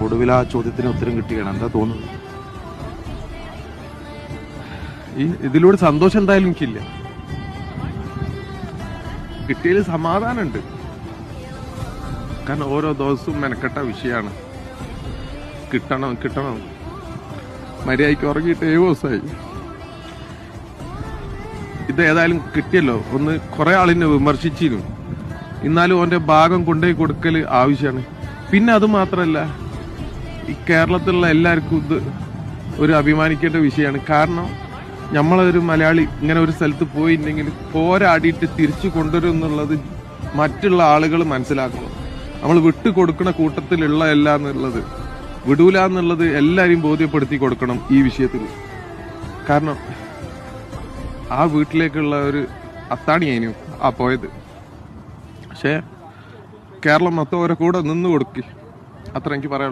ഒടുവിൽ ആ ചോദ്യത്തിന് ഉത്തരം കിട്ടുകയാണ്. എന്താ തോന്നുന്നത്? ഇതിലൂടെ സന്തോഷം എന്തായാലും എനിക്കില്ല. കിട്ടിയതിൽ സമാധാനമുണ്ട്. കാരണം ഓരോ ദിവസവും മെനക്കെട്ട വിഷയമാണ്. കിട്ടണം. മര്യാദയ്ക്ക് ഉറങ്ങിയിട്ട് 7 ദിവസമായി. ഇത് ഏതായാലും കിട്ടിയല്ലോ. ഒന്ന് കുറെ ആളിനെ വിമർശിച്ചിരുന്നു. എന്നാലും അവന്റെ ഭാഗം കൊണ്ടുപോയി കൊടുക്കൽ ആവശ്യമാണ്. പിന്നെ അത് മാത്രമല്ല, ഈ കേരളത്തിലുള്ള എല്ലാവർക്കും ഇത് ഒരു അഭിമാനിക്കേണ്ട വിഷയമാണ്. കാരണം നമ്മളൊരു മലയാളി ഇങ്ങനെ ഒരു സ്ഥലത്ത് പോയിട്ടുണ്ടെങ്കിൽ പോരാടിയിട്ട് തിരിച്ചു കൊണ്ടുവരും എന്നുള്ളത് മറ്റുള്ള ആളുകൾ മനസ്സിലാക്കണം. നമ്മൾ വിട്ടു കൊടുക്കുന്ന കൂട്ടത്തിലുള്ള എന്നുള്ളത് വിടൂല എന്നുള്ളത് എല്ലാവരെയും ബോധ്യപ്പെടുത്തി കൊടുക്കണം ഈ വിഷയത്തിൽ. കാരണം ആ വീട്ടിലേക്കുള്ള ഒരു അത്താണിയായിരുന്നു ആ പോയത്. പക്ഷേ കേരളം മൊത്തം അവരെ കൂടെ നിന്ന് കൊടുക്കി. അത്ര എനിക്ക് പറയാം.